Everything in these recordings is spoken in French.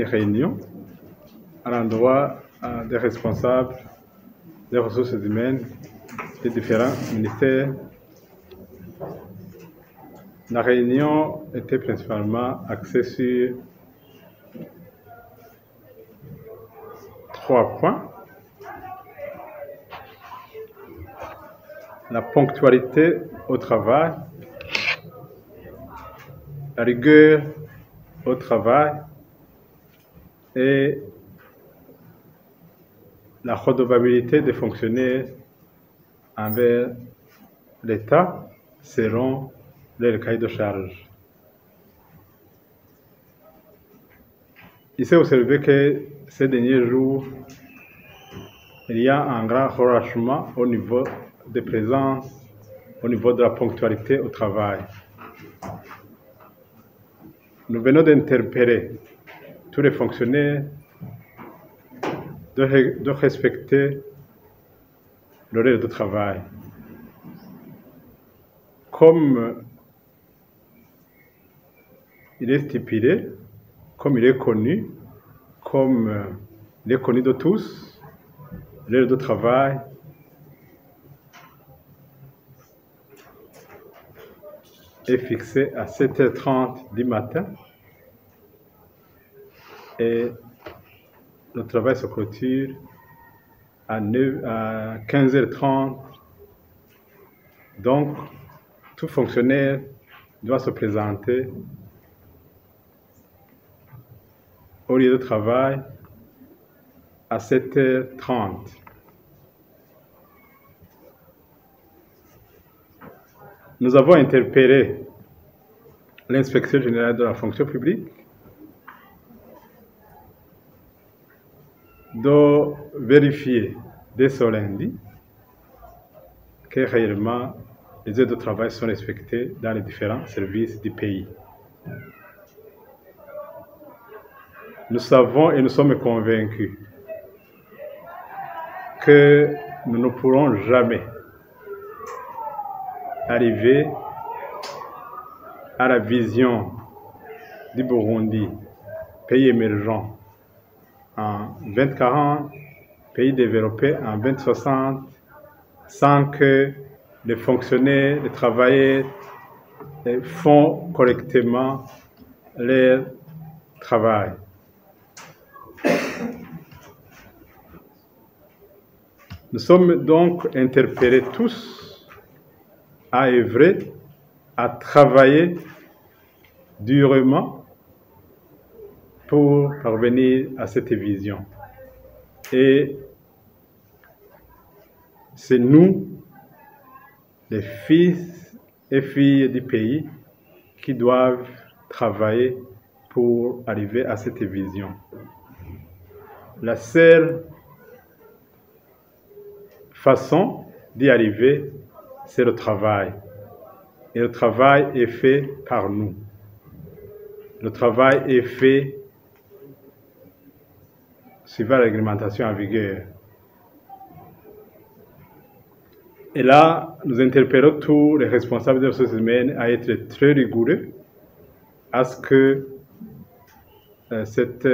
une réunion à l'endroit des responsables des ressources humaines des différents ministères. La réunion était principalement axée sur 3 points. La ponctualité au travail, la rigueur au travail et la redevabilité des fonctionnaires envers l'État selon leur cahier de charge. Il s'est observé que ces derniers jours, il y a un grand relâchement au niveau de présence, au niveau de la ponctualité au travail. Nous venons d'interpeller tous les fonctionnaires de respecter l'horaire de travail. Comme il est stipulé, comme il est connu, comme il est connu de tous, l'heure de travail est fixée à 7h30 du matin et le travail se clôture à 15h30. Donc, tout fonctionnaire doit se présenter au lieu de travail à 7h30. Nous avons interpellé l'inspection générale de la fonction publique de vérifier dès ce lundi que réellement les heures de travail sont respectées dans les différents services du pays. Nous savons et nous sommes convaincus que nous ne pourrons jamais arriver à la vision du Burundi, pays émergent en 2040, pays développé en 2060, sans que les fonctionnaires, les travailleurs font correctement leur travail. Nous sommes donc interpellés tous à œuvrer, à travailler durement pour parvenir à cette vision. Et c'est nous, les fils et filles du pays, qui doivent travailler pour arriver à cette vision. La seule façon d'y arriver, c'est le travail. Et le travail est fait par nous. Le travail est fait suivant la réglementation en vigueur. Et là, nous interpellons tous les responsables des ressources humaines à être très rigoureux à ce que cette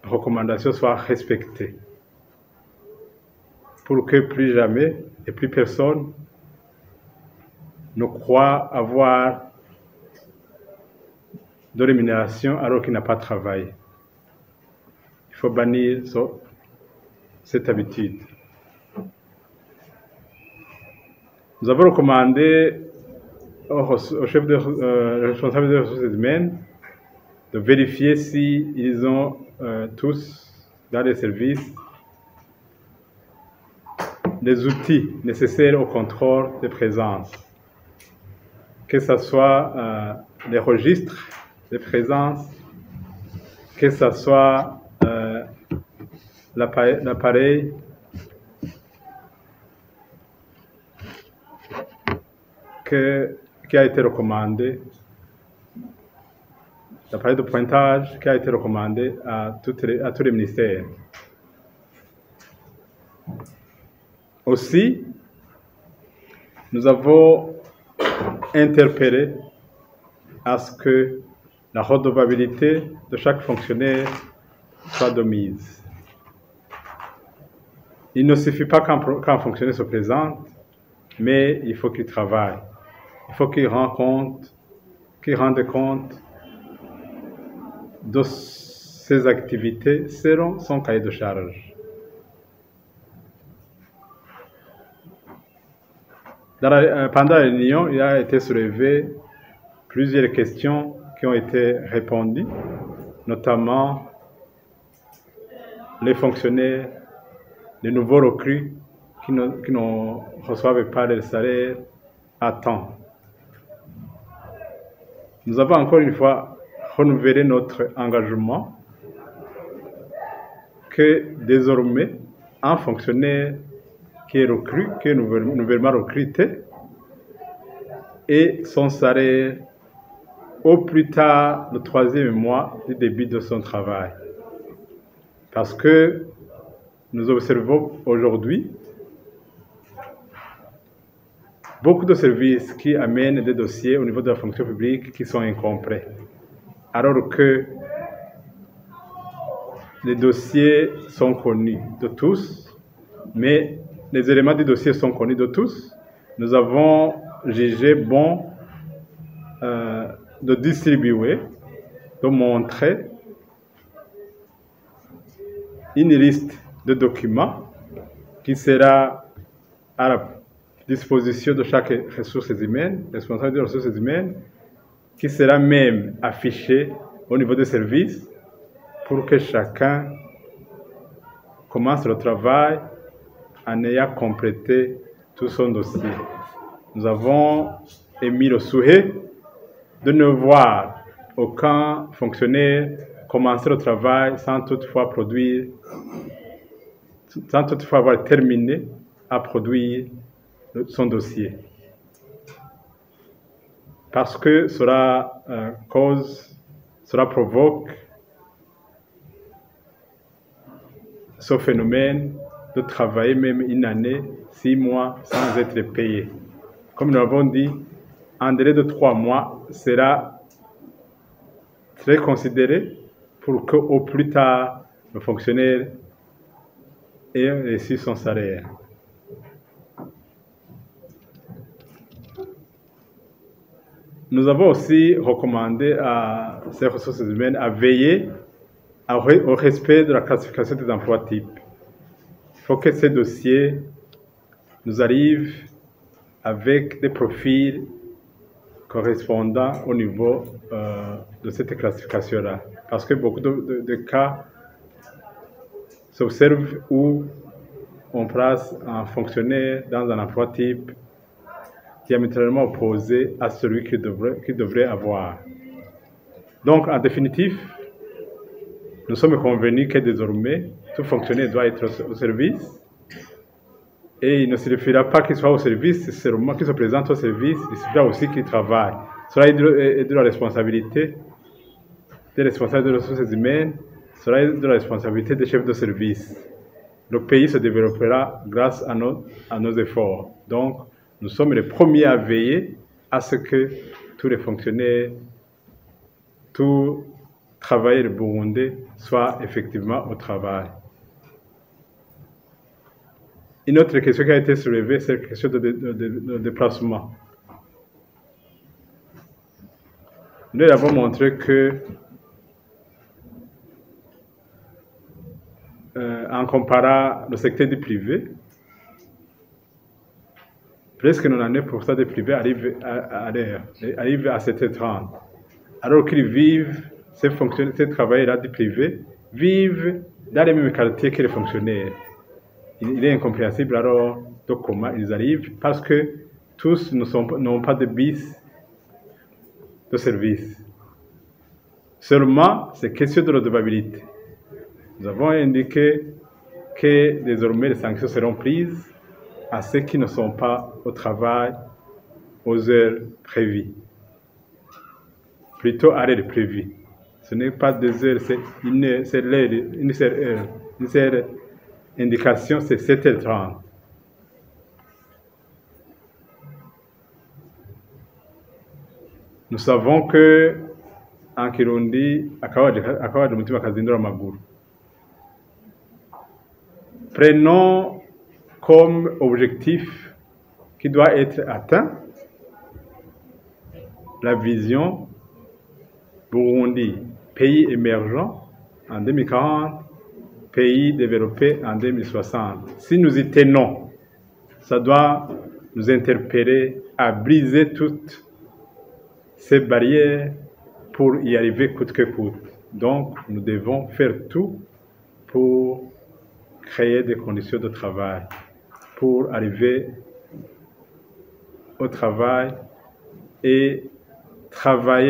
recommandation soit respectée, pour que plus jamais et plus personne ne croit avoir de rémunération alors qu'il n'a pas travaillé. Il faut bannir cette habitude. Nous avons recommandé au chef responsable des ressources humaines de vérifier s'ils ont tous dans les services les outils nécessaires au contrôle de présence, que ce soit les registres de présence, que ce soit l'appareil qui a été recommandé, l'appareil de pointage qui a été recommandé à tous les ministères. Aussi, nous avons interpellé à ce que la redevabilité de chaque fonctionnaire soit de mise. Il ne suffit pas qu'un fonctionnaire se présente, mais il faut qu'il travaille. Il faut qu'il rende compte de ses activités selon son cahier de charge. Pendant la réunion, il a été soulevé plusieurs questions qui ont été répondues, notamment les fonctionnaires, les nouveaux recrues qui ne reçoivent pas le salaire à temps. Nous avons encore une fois renouvelé notre engagement que désormais, un fonctionnaire qui est recru, qui est nouvellement recruté, et son salaire au plus tard le 3e mois du début de son travail. Parce que nous observons aujourd'hui beaucoup de services qui amènent des dossiers au niveau de la fonction publique qui sont incomplets. Alors que les dossiers sont connus de tous, mais les éléments du dossier sont connus de tous. Nous avons jugé bon de distribuer, de montrer une liste de documents qui sera à la disposition de chaque ressource humaine, responsable des ressources humaines, qui sera même affichée au niveau des services pour que chacun commence le travail en ayant complété tout son dossier. Nous avons émis le souhait de ne voir aucun fonctionnaire commencer le travail sans toutefois avoir terminé à produire son dossier. Parce que cela provoque ce phénomène de travailler même une année, 6 mois sans être payé. Comme nous l'avons dit, un délai de 3 mois sera très considéré pour qu'au plus tard, le fonctionnaire ait reçu son salaire. Nous avons aussi recommandé à ces ressources humaines à veiller au respect de la classification des emplois types. Il faut que ces dossiers nous arrivent avec des profils correspondant au niveau de cette classification-là. Parce que beaucoup de cas s'observent où on place un fonctionnaire dans un emploi type diamétralement opposé à celui qu'il devrait avoir. Donc, en définitive, nous sommes convenus que désormais, tout fonctionnaire doit être au service. Et il ne suffira pas qu'il soit au service, seulement qu'il se présente au service, il suffira aussi qu'il travaille. Cela est de la responsabilité des responsables des ressources humaines, cela est de la responsabilité des chefs de service. Le pays se développera grâce à nos efforts. Donc, nous sommes les premiers à veiller à ce que tous les fonctionnaires, tous travailleurs burundais soient effectivement au travail. Une autre question qui a été soulevée, c'est la question de déplacement. Nous avons montré que, en comparant le secteur du privé, presque 99% des privés arrivent à 7h30. Alors qu'ils vivent, ces travailleurs-là du privé, vivent dans les mêmes quartiers que les fonctionnaires. Il est incompréhensible alors de comment ils arrivent, parce que tous n'ont pas de bus de service. Seulement, c'est question de redevabilité. Nous avons indiqué que désormais les sanctions seront prises à ceux qui ne sont pas au travail aux heures prévues. Plutôt à l'heure prévue. Ce n'est pas 2 heures, c'est une seule indication, c'est 7h30. Nous savons que en Kirundi akabaje umutima kazindura amaguru. Prenons comme objectif qui doit être atteint la vision Burundi, pays émergent en 2040, pays développé en 2060. Si nous y tenons, ça doit nous interpeller à briser toutes ces barrières pour y arriver coûte que coûte. Donc, nous devons faire tout pour créer des conditions de travail, pour arriver au travail et travailler